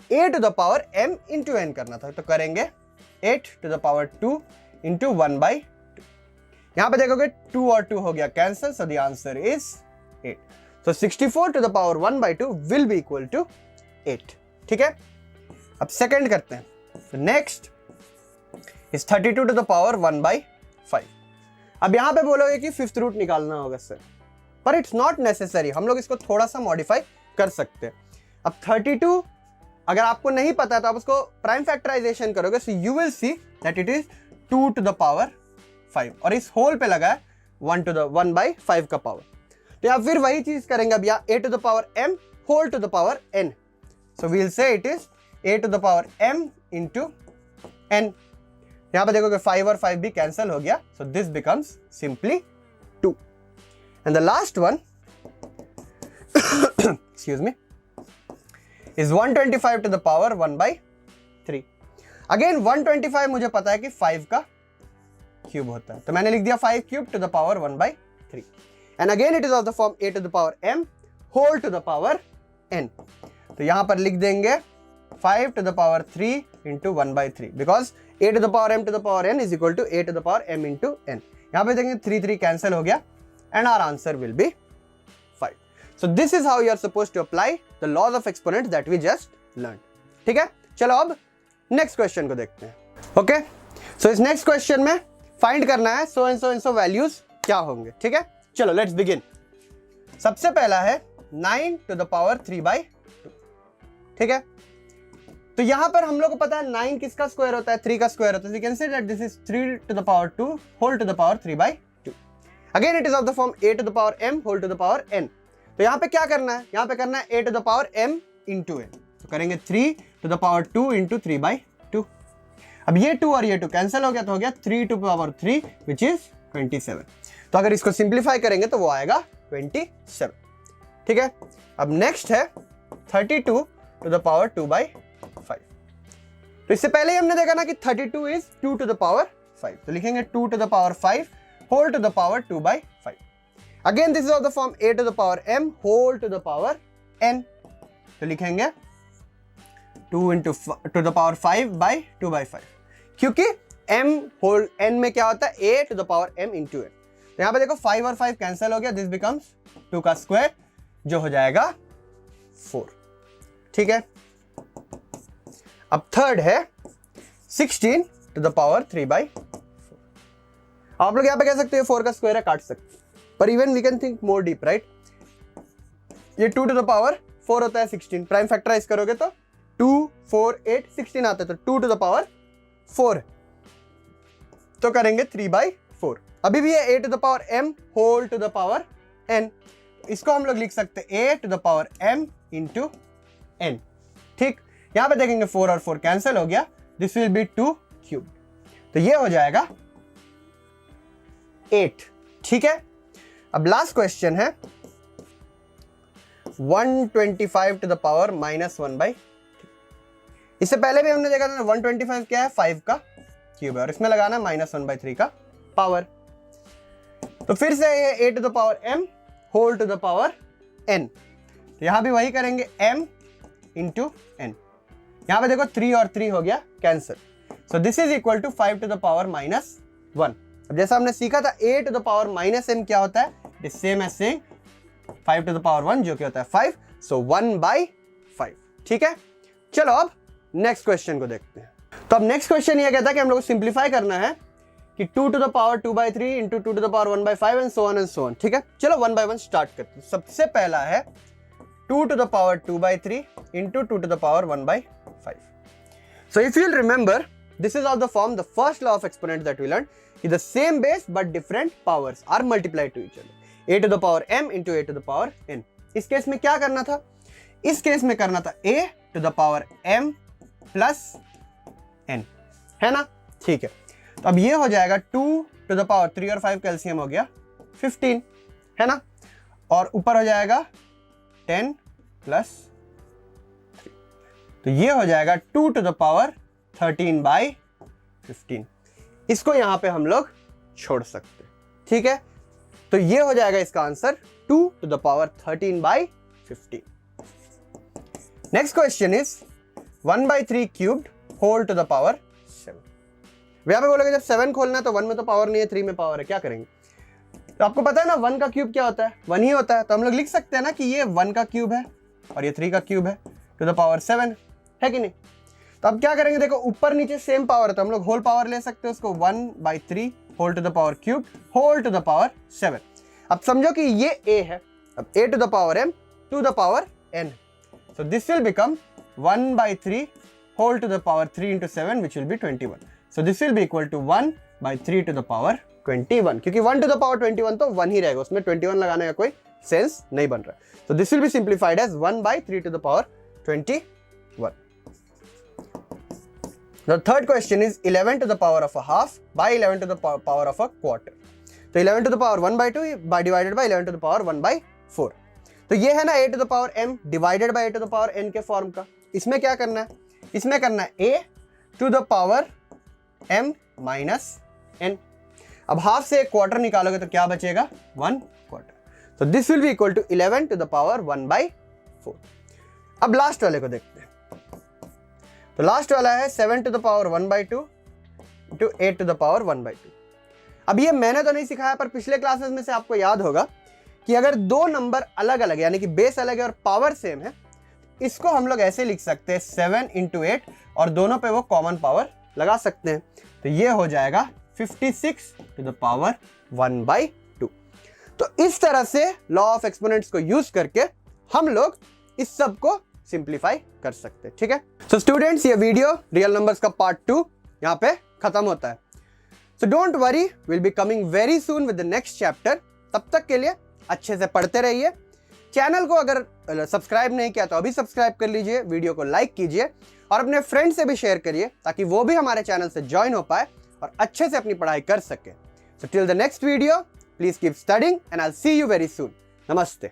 a to the power m into n करना था। तो करेंगे 8 टू द पावर 2 इंटू 1/2। यहां पे देखोगे 2 और 2 हो गया cancel, so the answer is 8। तो 64 to the power 1/2 will be equal to 8। ठीक है, अब सेकंड करते हैं। Next is 32 to the power 1/5। अब यहां पे बोलोगे कि फिफ्थ रूट निकालना होगा सर, पर इट्स नॉट नेसेसरी, हम लोग इसको थोड़ा सा मॉडिफाई कर सकते हैं। अब 32 अगर आपको नहीं पता है तो आप उसको प्राइम फैक्टराइजेशन करोगे, so you will see that it is 2 to the power 5 और इस होल पे लगा है 1/5 का पावर। तो या फिर वही चीज करेंगे अब यहाँ a to the power m whole to the power n। So we will say it is a to the power m into n। यहां पे देखोगे 5 और 5 भी कैंसिल हो गया, सो this becomes simply 2। And the last one excuse me, is 125 to the power 1 by 3. Again 125 मुझे पता है कि 5 का क्यूब होता है, तो मैंने लिख दिया 5 cube to the power 1 by 3. And again it is of the form a to the power m whole to the power n. तो यहां पर लिख देंगे 5 to the power 3 into 1 by 3 because a to the power m to the power n is equal to a to the power m into n. यहां पे देखेंगे 3 3 cancel हो गया and our answer will be 5. So this is how you are supposed to apply the laws of exponents that we just learned. ठीक है, चलो अब next question को देखते हैं. ओके, सो इस नेक्स्ट क्वेश्चन में फाइंड करना है सो एंड सो वैल्यूज क्या होंगे. ठीक है, चलो लेट्स बिगिन. सबसे पहला है 9 to the power 3 by 2. ठीक है, तो यहां पर हम लोग को पता है 9 किसका स्क्वायर होता है, 3 का स्क्वायर होता है. You can say that this is 3 to the power 2 whole to the power 3 by 2. Again it is of the form a to the power m whole to the power n. तो यहां पे क्या करना है, यहां पे करना है a to the power m into n. तो करेंगे 3 to the power 2 into 3 by 2. अब ये 2 और ये 2 कैंसिल हो गया, तो हो गया 3 to the power 3 which is 27. तो अगर इसको सिंप्लीफाई करेंगे तो वो आएगा 27. ठीक है, अब नेक्स्ट है 32 to the power 2 by 5. तो इससे पहले ही हमने देखा ना कि 32 is 2 to the power 5. तो लिखेंगे 2 to the power 5 whole to the power 2 by 5. Again this is of the form a to the power m whole to the power n. तो लिखेंगे 2 into to the power 5 by 2 by 5. क्योंकि m whole n में क्या होता है, a to the power m into n. तो यहाँ पे देखो 5 और 5 कैंसिल हो गया, दिस बिकम्स 2 का स्क्वायर जो हो जाएगा 4. ठीक है, अब थर्ड है 16 to the power 3 by 4. आप लोग यहाँ पे कह सकते हो 4 का स्क्वायर है, काट सकते हैं, पर even we can think more deep, right. ये 2 to the power 4 होता है 16, प्राइम फैक्टराइज करोगे तो 2 4 8 16 आता है, तो 2 to the power 4 तो करेंगे 3 by 4. अभी भी है a to the power m whole to the power n. इसको हम लोग लिख सकते हैं a to the power m into n. ठीक, यहां पे देखेंगे 4 और 4 कैंसिल हो गया, दिस विल बी 2 क्यूब, तो ये हो जाएगा 8. ठीक है, अब लास्ट क्वेश्चन है 125 टू द पावर -1 by 3. इससे पहले भी हमने देखा था 125 क्या है, 5 का क्यूब है, और इसमें लगाना है -1 by 3 का पावर. तो फिर से ये a to the power m whole to the power n. तो यहां भी वही करेंगे m इंटू n. यहां पे देखो 3 और 3 हो गया cancel, so this is equal to 5 to the power -1. अब जैसा हमने सीखा था a to the power -m क्या होता है, it same as saying 5 to the power 1 जो कि होता है 5, सो 1 by 5. ठीक है, चलो अब नेक्स्ट क्वेश्चन को देखते हैं. तो अब नेक्स्ट क्वेश्चन ये कहता है कि हम लोग को सिंप्लीफाई करना है कि 2 to the power 2 by 3 into 2 to the power 1 by 5 and so on. ठीक है, चलो 1 by 1 स्टार्ट करते हैं. सबसे पहला है 2 to the power 2 by 3 into 2 to the power 1 by 5. So if you'll remember, this is of the form, the first law of exponents that we learned, is the same base but different powers are multiplied to each other. a to the power m into a to the power n. इस case में क्या करना था, इस case में करना था a to the power m plus n, है ना. ठीक है, तो अब ये हो जाएगा 2 to the power 3 और 5 कैल्सियम हो गया 15, है ना, और ऊपर हो जाएगा 10 प्लस 3, तो ये हो जाएगा 2 to the power 13 by 15. इसको यहां पे हम लोग छोड़ सकते हैं. ठीक है, तो ये हो जाएगा इसका answer 2 to the power 13 by 15. Next question is 1 by 3 cubed whole to the power 7. यहां पे बोलोगे जब 7 खोलना है तो 1 में तो पावर नहीं है, 3 में पावर है, क्या करेंगे. तो आपको पता है ना 1 का क्यूब क्या होता है, 1 ही होता है. तो हम लोग लिख सकते हैं ना कि ये 1 का क्यूब है और ये 3 का क्यूब है टू द पावर 7, है कि नहीं. तो अब क्या करेंगे, देखो ऊपर नीचे सेम पावर है, तो हम लोग होल पावर ले सकते हैं उसको 1 by 3 whole to the power cube whole to the power 7. अब समझो कि ये a है, अब a to the power m to the power n, so this will become 1 by 3 whole to the power 3 into 7 which will be 21. So this will be equal to 1 by 3 to the power 21, क्योंकि 1 to the power 21 तो 1 ही रहेगा, उसमें 21 लगाने का कोई sense नहीं बन रहा. So this will be simplified as 1 by 3 to the power 21. The third question is 11 to the power of a half by 11 to the power of a quarter. तो 11 to the power 1 by 2 by divided by 11 to the power 1 by 4. तो ये है ना a to the power m divided by a to the power n के form का। इसमें क्या करना है, इसमें करना है a to the power m minus n। अब हाफ से एक क्वार्टर निकालोगे तो क्या बचेगा, 1 क्वार्टर। तो this will be equal to 11 to the power 1/4। अब लास्ट वाले को देखते हैं। तो लास्ट वाला है 7 to the power 1/2 to 8 to the power 1/2। अब ये मैंने तो नहीं सिखाया, पर पिछले क्लासेस में से आपको याद होगा कि अगर दो नंबर अलग अलग है, यानी कि बेस अलग है और पावर सेम है, इसको हम लोग ऐसे लिख सकते हैं 7 × 8 और दोनों पे वो कॉमन पावर लगा सकते हैं। तो ये हो जाएगा 56 टू द पावर 1/2। तो इस तरह से लॉ ऑफ एक्सपोनेंट्स को यूज करके हम लोग इस सब को सिंप्लीफाई कर सकते हैं। ठीक है, सो स्टूडेंट्स, ये वीडियो रियल नंबर्स का पार्ट 2 यहाँ पे खत्म होता है। So don't worry, will be coming very soon with the next chapter. तब तक के लिए अच्छे से पढ़ते रहिए। चैनल को अगर सब्सक्राइब नहीं किया तो अभी सब्सक्राइब कर लीजिए, वीडियो को लाइक कीजिए और अपने फ्रेंड से भी शेयर करिए ताकि वो भी हमारे चैनल से ज्वाइन हो पाए और अच्छे से अपनी पढ़ाई कर सके। So till the next video, please keep studying and I will see you very soon. नमस्ते।